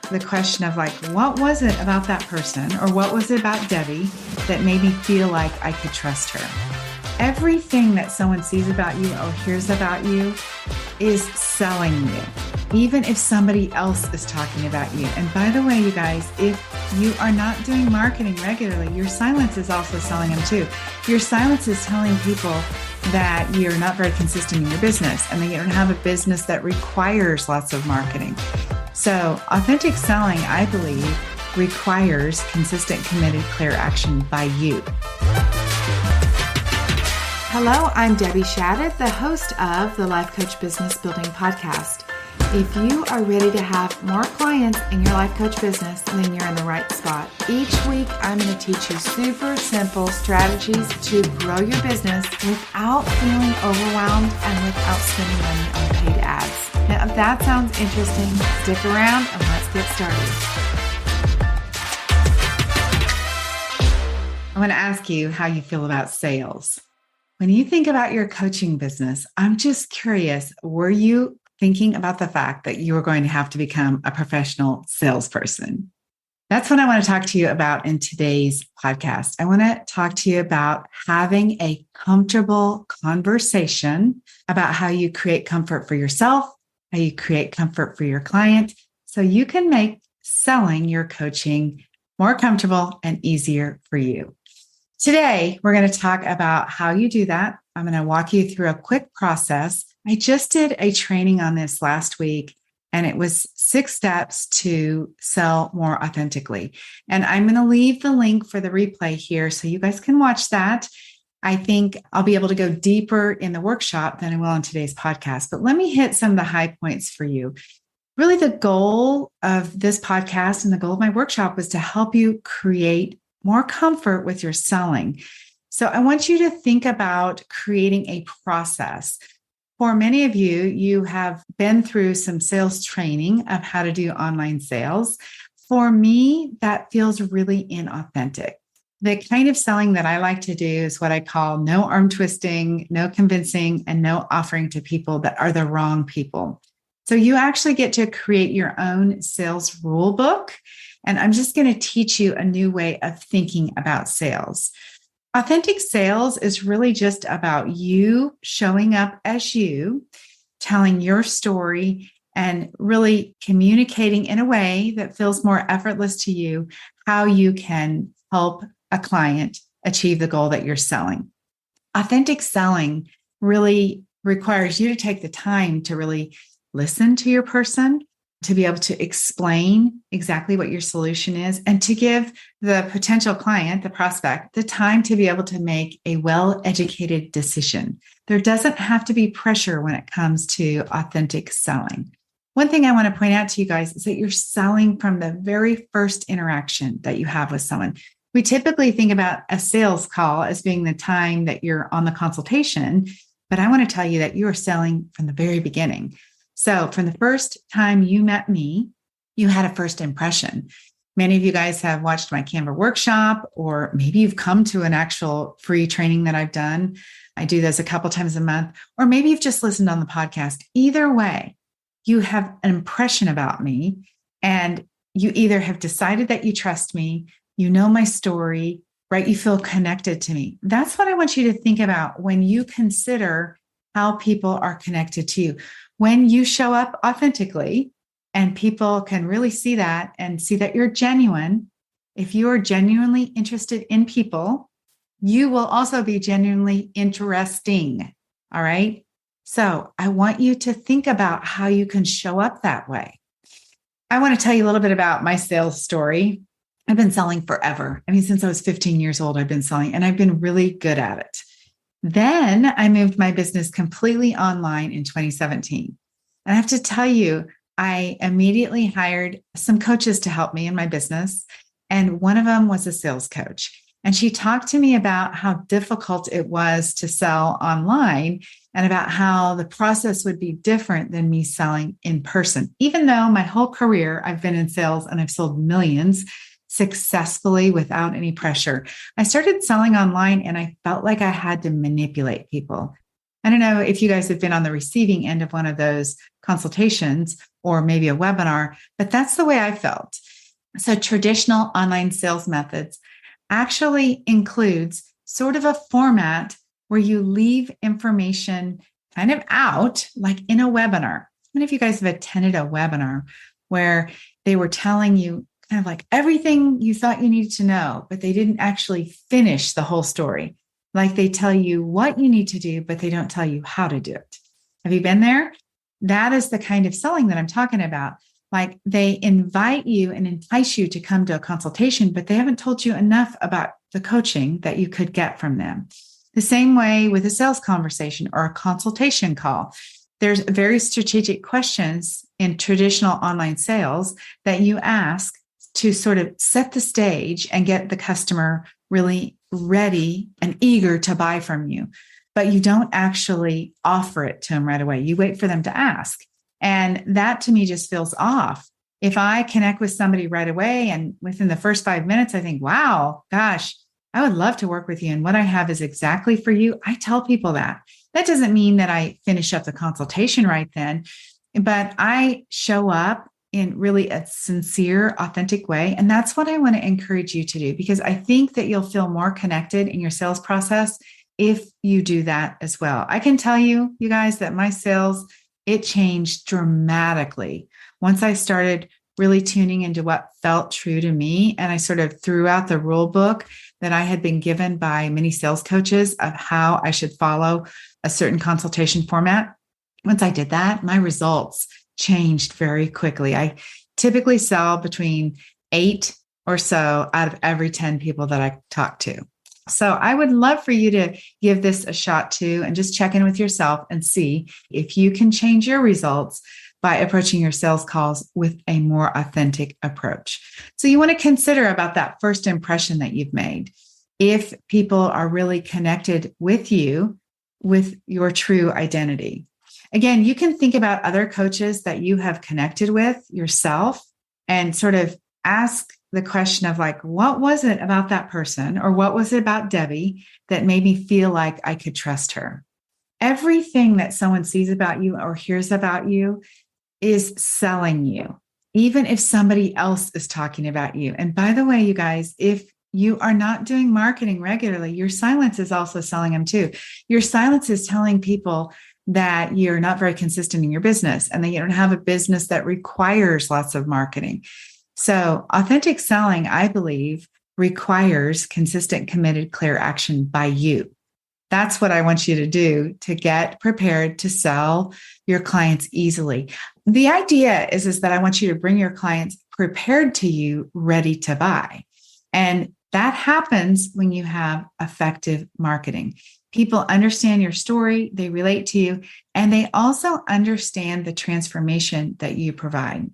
the question of like, what was it about that person or what was it about Debbie that made me feel like I could trust her? Everything that someone sees about you or hears about you is selling you, even if somebody else is talking about you. And by the way, you guys, if you are not doing marketing regularly, your silence is also selling them too. Your silence is telling people that you're not very consistent in your business and that you don't have a business that requires lots of marketing. So authentic selling, I believe, requires consistent, committed, clear action by you. Hello, I'm Debbie Shadid, the host of the Life Coach Business Building Podcast. If you are ready to have more clients in your life coach business, then you're in the right spot. Each week, I'm going to teach you super simple strategies to grow your business without feeling overwhelmed and without spending money on paid ads. Now, if that sounds interesting, stick around and let's get started. I want to ask you how you feel about sales. When you think about your coaching business, I'm just curious, were you thinking about the fact that you were going to have to become a professional salesperson? That's what I want to talk to you about in today's podcast. I want to talk to you about having a comfortable conversation about how you create comfort for yourself, how you create comfort for your client, so you can make selling your coaching more comfortable and easier for you. Today, we're going to talk about how you do that. I'm going to walk you through a quick process. I just did a training on this last week, and it was 6 steps to sell more authentically. And I'm going to leave the link for the replay here so you guys can watch that. I think I'll be able to go deeper in the workshop than I will in today's podcast. But let me hit some of the high points for you. Really, the goal of this podcast and the goal of my workshop was to help you create more comfort with your selling. So I want you to think about creating a process. For many of you, you have been through some sales training of how to do online sales. For me, that feels really inauthentic. The kind of selling that I like to do is what I call no arm twisting, no convincing, and no offering to people that are the wrong people. So you actually get to create your own sales rule book. And I'm just going to teach you a new way of thinking about sales. Authentic sales is really just about you showing up as you, telling your story, and really communicating in a way that feels more effortless to you how you can help a client achieve the goal that you're selling. Authentic selling really requires you to take the time to really listen to your person, to be able to explain exactly what your solution is, and to give the potential client, the prospect, the time to be able to make a well-educated decision. There doesn't have to be pressure when it comes to authentic selling. One thing I want to point out to you guys is that you're selling from the very first interaction that you have with someone. We typically think about a sales call as being the time that you're on the consultation, but I want to tell you that you are selling from the very beginning. So from the first time you met me, you had a first impression. Many of you guys have watched my Canva workshop, or maybe you've come to an actual free training that I've done. I do those a couple times a month, or maybe you've just listened on the podcast. Either way, you have an impression about me, and you either have decided that you trust me, you know my story, right? You feel connected to me. That's what I want you to think about when you consider how people are connected to you. When you show up authentically and people can really see that and see that you're genuine, if you are genuinely interested in people, you will also be genuinely interesting. All right. So I want you to think about how you can show up that way. I want to tell you a little bit about my sales story. I've been selling forever. I mean, since I was 15 years old, I've been selling, and I've been really good at it. Then I moved my business completely online in 2017. And I have to tell you, I immediately hired some coaches to help me in my business. And one of them was a sales coach. And she talked to me about how difficult it was to sell online and about how the process would be different than me selling in person. Even though my whole career I've been in sales and I've sold millions successfully without any pressure, I started selling online and I felt like I had to manipulate people. I don't know if you guys have been on the receiving end of one of those consultations or maybe a webinar, but that's the way I felt. So traditional online sales methods actually includes sort of a format where you leave information kind of out, like in a webinar. Many of you guys have attended a webinar where they were telling you kind of like everything you thought you needed to know, but they didn't actually finish the whole story. Like they tell you what you need to do, but they don't tell you how to do it. Have you been there? That is the kind of selling that I'm talking about. Like they invite you and entice you to come to a consultation, but they haven't told you enough about the coaching that you could get from them. The same way with a sales conversation or a consultation call. There's very strategic questions in traditional online sales that you ask to sort of set the stage and get the customer really ready and eager to buy from you. But you don't actually offer it to them right away. You wait for them to ask. And that to me just feels off. If I connect with somebody right away and within the first 5 minutes, I think, wow, gosh, I would love to work with you. And what I have is exactly for you. I tell people that. That doesn't mean that I finish up the consultation right then, but I show up in really a sincere, authentic way. And that's what I want to encourage you to do, because I think that you'll feel more connected in your sales process if you do that as well. I can tell you, you guys, that my sales, it changed dramatically once I started really tuning into what felt true to me. And I sort of threw out the rule book that I had been given by many sales coaches of how I should follow a certain consultation format. Once I did that, my results changed very quickly. I typically sell between 8 or so out of every 10 people that I talk to. So I would love for you to give this a shot too, and just check in with yourself and see if you can change your results by approaching your sales calls with a more authentic approach. So you want to consider about that first impression that you've made. If people are really connected with you, with your true identity. Again, you can think about other coaches that you have connected with yourself and sort of ask the question of like, what was it about that person, or what was it about Debbie that made me feel like I could trust her? Everything that someone sees about you or hears about you is selling you, even if somebody else is talking about you. And by the way, you guys, if you are not doing marketing regularly, your silence is also selling them too. Your silence is telling people that you're not very consistent in your business and that you don't have a business that requires lots of marketing. So authentic selling, I believe, requires consistent, committed, clear action by you. That's what I want you to do to get prepared to sell your clients easily. The idea is that I want you to bring your clients prepared to you, ready to buy. And that happens when you have effective marketing. People understand your story, they relate to you, and they also understand the transformation that you provide.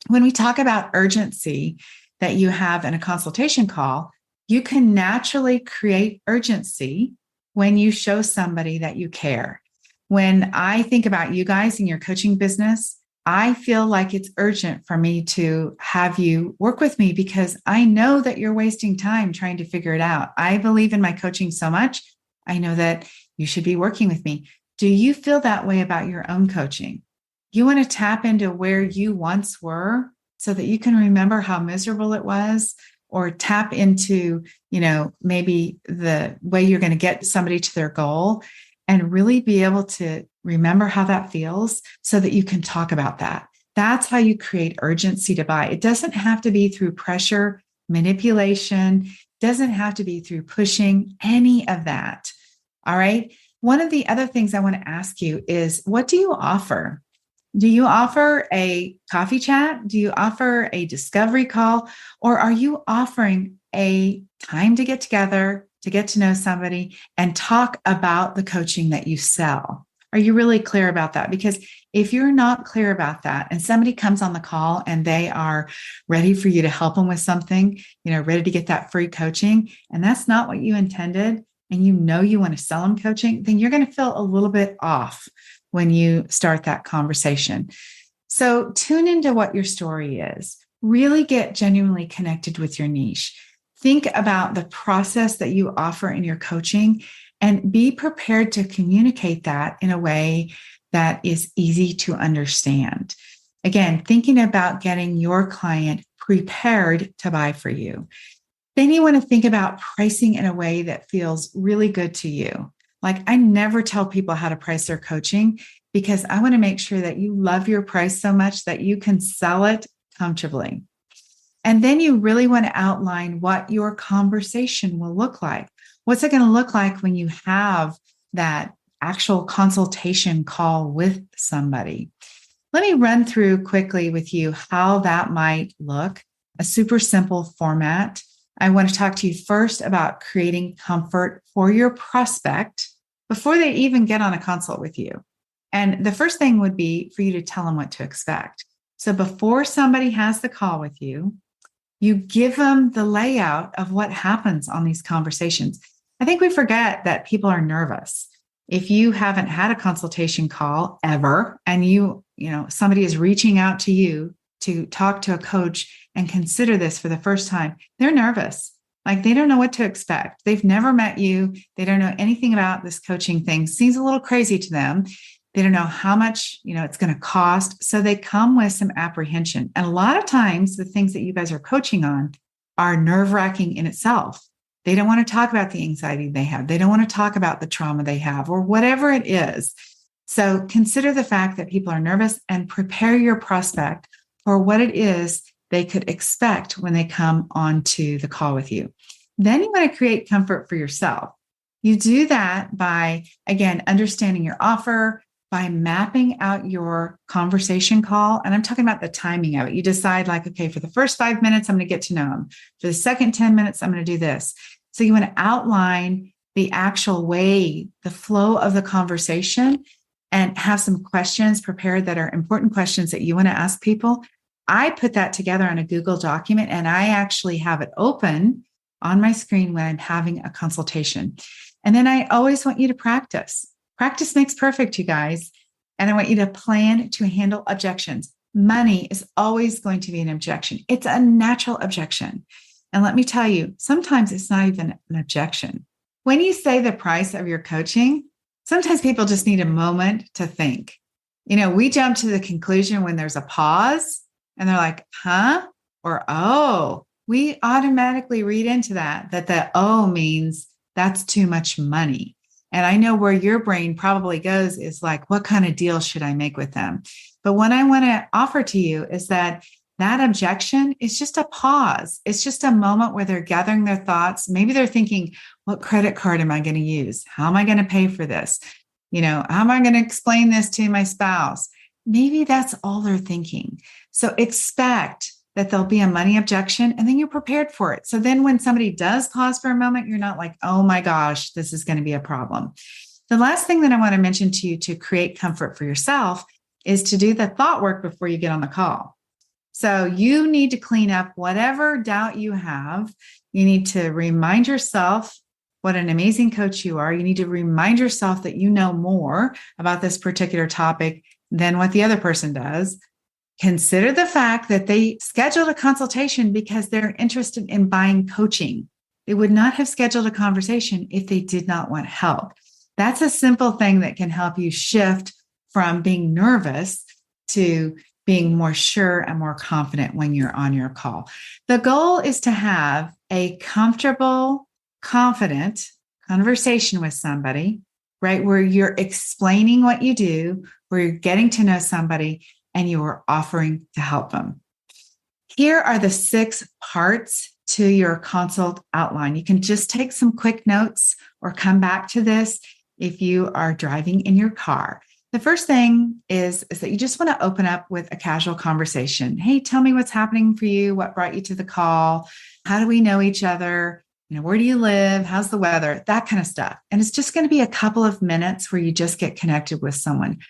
When we talk about urgency that you have in a consultation call, you can naturally create urgency when you show somebody that you care. When I think about you guys in your coaching business, I feel like it's urgent for me to have you work with me because I know that you're wasting time trying to figure it out. I believe in my coaching so much. I know that you should be working with me. Do you feel that way about your own coaching? You want to tap into where you once were so that you can remember how miserable it was, or tap into, maybe the way you're going to get somebody to their goal and really be able to remember how that feels so that you can talk about that. That's how you create urgency to buy. It doesn't have to be through pressure, manipulation, doesn't have to be through pushing, any of that. All right. One of the other things I want to ask you is, what do you offer? Do you offer a coffee chat? Do you offer a discovery call? Or are you offering a time to get together, to get to know somebody and talk about the coaching that you sell? Are you really clear about that? Because if you're not clear about that and somebody comes on the call and they are ready for you to help them with something, ready to get that free coaching, and that's not what you intended, and you want to sell them coaching, then you're going to feel a little bit off when you start that conversation. So tune into what your story is. Really get genuinely connected with your niche. Think about the process that you offer in your coaching and be prepared to communicate that in a way that is easy to understand. Again, thinking about getting your client prepared to buy for you. Then you want to think about pricing in a way that feels really good to you. Like, I never tell people how to price their coaching because I want to make sure that you love your price so much that you can sell it comfortably. And then you really want to outline what your conversation will look like. What's it going to look like when you have that actual consultation call with somebody? Let me run through quickly with you how that might look. A super simple format. I want to talk to you first about creating comfort for your prospect before they even get on a consult with you. And the first thing would be for you to tell them what to expect. So before somebody has the call with you, you give them the layout of what happens on these conversations. I think we forget that people are nervous. If you haven't had a consultation call ever, and somebody is reaching out to you to talk to a coach and consider this for the first time, they're nervous. Like, they don't know what to expect. They've never met you. They don't know anything about this coaching thing. Seems a little crazy to them. They don't know how much, it's going to cost. So they come with some apprehension. And a lot of times the things that you guys are coaching on are nerve-wracking in itself. They don't want to talk about the anxiety they have. They don't want to talk about the trauma they have or whatever it is. So consider the fact that people are nervous and prepare your prospect for what it is they could expect when they come onto the call with you. Then you want to create comfort for yourself. You do that by, again, understanding your offer, by mapping out your conversation call. And I'm talking about the timing of it. You decide, like, okay, for the first 5 minutes, I'm going to get to know them. For the second 10 minutes, I'm going to do this. So you want to outline the actual way, the flow of the conversation, and have some questions prepared that are important questions that you want to ask people. I put that together on a Google document, and I actually have it open on my screen when I'm having a consultation. And then I always want you to practice. Practice makes perfect, you guys. And I want you to plan to handle objections. Money is always going to be an objection. It's a natural objection. And let me tell you, sometimes it's not even an objection. When you say the price of your coaching, sometimes people just need a moment to think. We jump to the conclusion when there's a pause and they're like, huh? Or, oh, we automatically read into that the oh means that's too much money. And I know where your brain probably goes is like, what kind of deal should I make with them? But what I want to offer to you is that objection is just a pause. It's just a moment where they're gathering their thoughts. Maybe they're thinking, what credit card am I going to use? How am I going to pay for this? How am I going to explain this to my spouse? Maybe that's all they're thinking. So expect that there'll be a money objection, and then you're prepared for it. So then when somebody does pause for a moment, you're not like, oh my gosh, this is going to be a problem. The last thing that I want to mention to you to create comfort for yourself is to do the thought work before you get on the call. So you need to clean up whatever doubt you have. You need to remind yourself what an amazing coach you are. You need to remind yourself that you know more about this particular topic than what the other person does. Consider the fact that they scheduled a consultation because they're interested in buying coaching. They would not have scheduled a conversation if they did not want help. That's a simple thing that can help you shift from being nervous to being more sure and more confident when you're on your call. The goal is to have a comfortable, confident conversation with somebody, right? Where you're explaining what you do, where you're getting to know somebody, and you are offering to help them. Here are the 6 parts to your consult outline. You can just take some quick notes or come back to this if you are driving in your car. The first thing is that you just want to open up with a casual conversation. Hey, tell me what's happening for you. What brought you to the call? How do we know each other? Where do you live? How's the weather? That kind of stuff. And it's just going to be a couple of minutes where you just get connected with someone.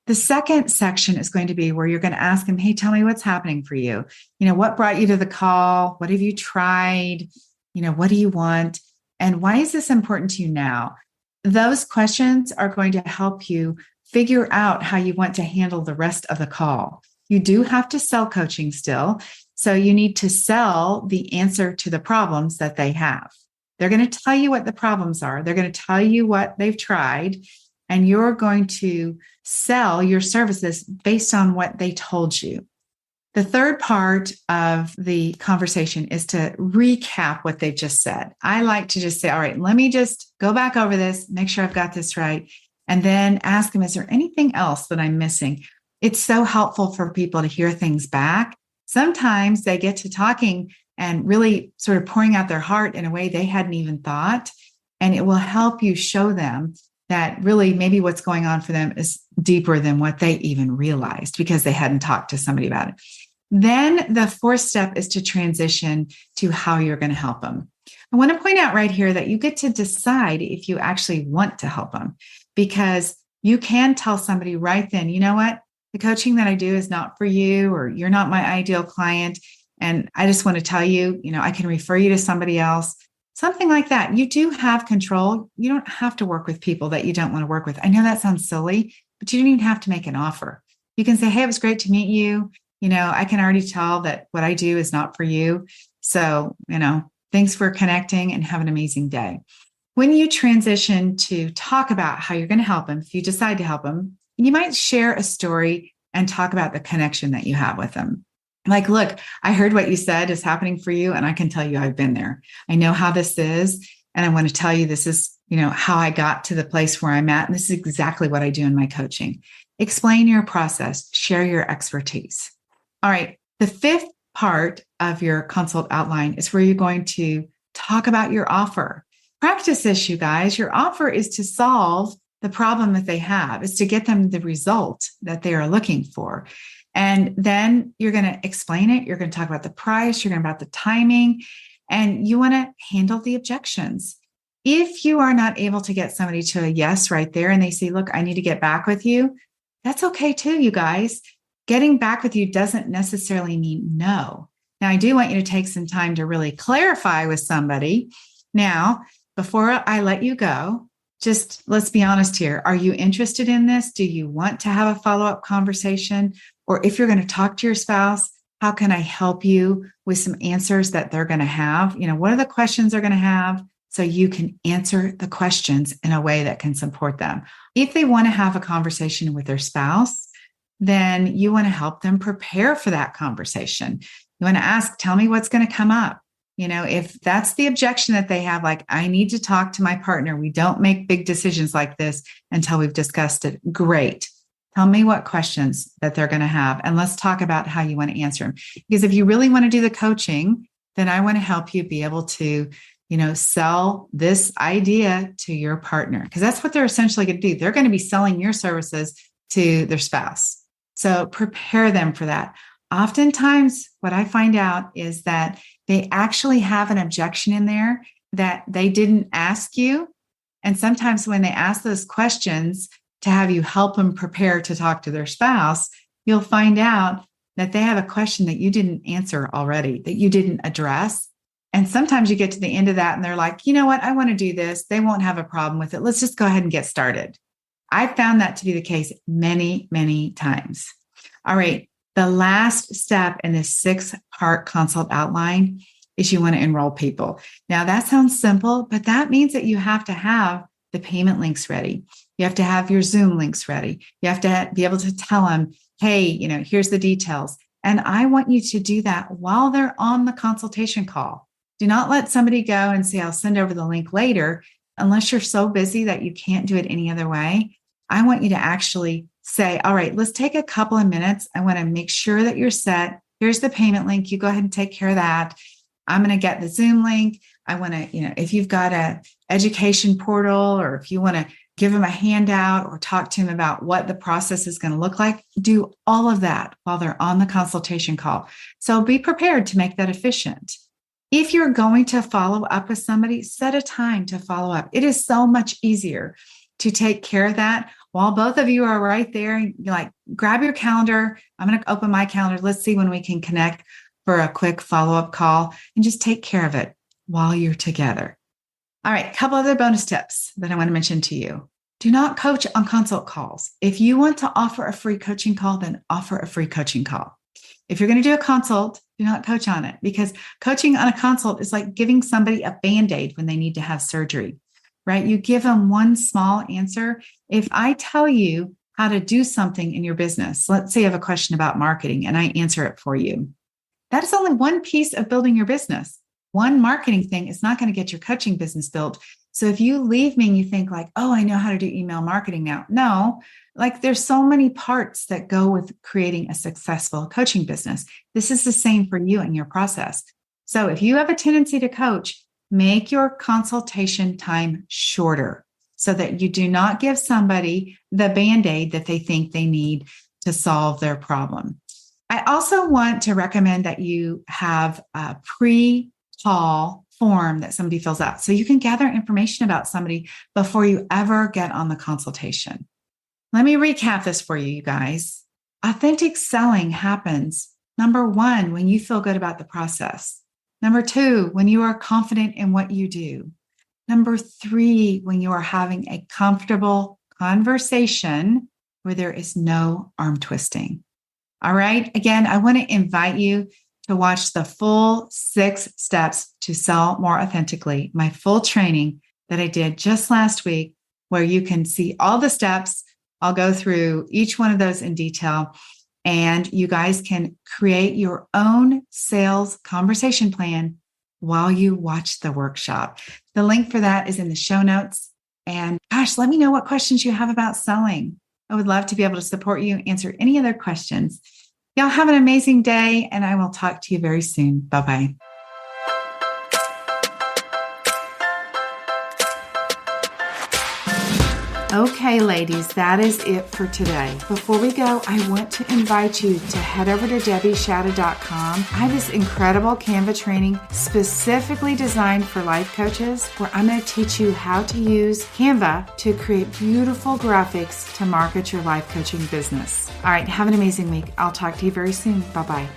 The second section is going to be where you're going to ask them, hey, tell me what's happening for you. What brought you to the call? What have you tried? What do you want? And why is this important to you now? Those questions are going to help you figure out how you want to handle the rest of the call. You do have to sell coaching still. So you need to sell the answer to the problems that they have. They're going to tell you what the problems are. They're going to tell you what they've tried, and you're going to sell your services based on what they told you. The third part of the conversation is to recap what they've just said. I like to just say, all right, let me just go back over this, make sure I've got this right, and then ask them, is there anything else that I'm missing? It's so helpful for people to hear things back. Sometimes they get to talking and really sort of pouring out their heart in a way they hadn't even thought. And it will help you show them that really maybe what's going on for them is deeper than what they even realized because they hadn't talked to somebody about it. Then the fourth step is to transition to how you're going to help them. I want to point out right here that you get to decide if you actually want to help them, because you can tell somebody right then, you know what, the coaching that I do is not for you, or you're not my ideal client. And I just want to tell you, I can refer you to somebody else. Something like that. You do have control. You don't have to work with people that you don't want to work with. I know that sounds silly, but you don't even have to make an offer. You can say, hey, it was great to meet you. I can already tell that what I do is not for you. So, thanks for connecting and have an amazing day. When you transition to talk about how you're going to help them, if you decide to help them, you might share a story and talk about the connection that you have with them. Like, look, I heard what you said is happening for you, and I can tell you I've been there. I know how this is, and I want to tell you this is, how I got to the place where I'm at, and this is exactly what I do in my coaching. Explain your process, share your expertise. All right, the fifth part of your consult outline is where you're going to talk about your offer. Practice this, you guys. Your offer is to solve the problem that they have, is to get them the result that they are looking for. And then you're going to explain it. You're going to talk about the price. You're going to talk about the timing, and you want to handle the objections. If you are not able to get somebody to a yes right there, and they say, look, I need to get back with you, that's okay too, you guys. Getting back with you doesn't necessarily mean no. Now, I do want you to take some time to really clarify with somebody. Now, before I let you go, just let's be honest here. Are you interested in this? Do you want to have a follow-up conversation? Or if you're going to talk to your spouse, how can I help you with some answers that they're going to have? What are the questions they're going to have, so you can answer the questions in a way that can support them. If they want to have a conversation with their spouse, then you want to help them prepare for that conversation. You want to ask, tell me what's going to come up. If that's the objection that they have, like, I need to talk to my partner. We don't make big decisions like this until we've discussed it. Great. Tell me what questions that they're going to have, and let's talk about how you want to answer them. Because if you really want to do the coaching, then I want to help you be able to, sell this idea to your partner, because that's what they're essentially going to do. They're going to be selling your services to their spouse. So prepare them for that. Oftentimes, what I find out is that they actually have an objection in there that they didn't ask you. And sometimes when they ask those questions to have you help them prepare to talk to their spouse, you'll find out that they have a question that you didn't answer already, that you didn't address. And sometimes you get to the end of that and they're like, you know what, I want to do this. They won't have a problem with it. Let's just go ahead and get started. I found that to be the case many, many times. All right. The last step in this 6-part consult outline is you want to enroll people. Now, that sounds simple, but that means that you have to have the payment links ready. You have to have your Zoom links ready. You have to be able to tell them, hey, here's the details. And I want you to do that while they're on the consultation call. Do not let somebody go and say, I'll send over the link later, unless you're so busy that you can't do it any other way. I want you to actually say, all right, let's take a couple of minutes. I want to make sure that you're set. Here's the payment link. You go ahead and take care of that. I'm going to get the Zoom link. I want to, if you've got a education portal, or if you want to give them a handout or talk to them about what the process is going to look like, do all of that while they're on the consultation call. So be prepared to make that efficient. If you're going to follow up with somebody, set a time to follow up. It is so much easier to take care of that while both of you are right there. You're like, grab your calendar. I'm going to open my calendar. Let's see when we can connect for a quick follow-up call, and just take care of it while you're together. All right, a couple other bonus tips that I want to mention to you. Do not coach on consult calls. If you want to offer a free coaching call, then offer a free coaching call. If you're going to do a consult, do not coach on it, because coaching on a consult is like giving somebody a Band-Aid when they need to have surgery, right? You give them one small answer. If I tell you how to do something in your business, let's say you have a question about marketing and I answer it for you, that is only one piece of building your business. One marketing thing is not going to get your coaching business built. So if you leave me and you think like, oh, I know how to do email marketing now. No, like there's so many parts that go with creating a successful coaching business. This is the same for you and your process. So if you have a tendency to coach, make your consultation time shorter so that you do not give somebody the Band-Aid that they think they need to solve their problem. I also want to recommend that you have a pre-call form that somebody fills out so you can gather information about somebody before you ever get on the consultation. Let me recap this for you, you guys. Authentic selling happens, number one, when you feel good about the process. Number two, when you are confident in what you do. Number three, when you are having a comfortable conversation where there is no arm twisting. All right. Again, I want to invite you to watch the full 6 steps to sell more authentically, my full training that I did just last week, where you can see all the steps. I'll go through each one of those in detail, and you guys can create your own sales conversation plan while you watch the workshop. The link for that is in the show notes. And gosh, let me know what questions you have about selling. I would love to be able to support you, answer any other questions. Y'all have an amazing day, and I will talk to you very soon. Bye-bye. Okay, ladies, that is it for today. Before we go, I want to invite you to head over to DebbieShadid.com. I have this incredible Canva training specifically designed for life coaches, where I'm going to teach you how to use Canva to create beautiful graphics to market your life coaching business. All right, have an amazing week. I'll talk to you very soon. Bye-bye.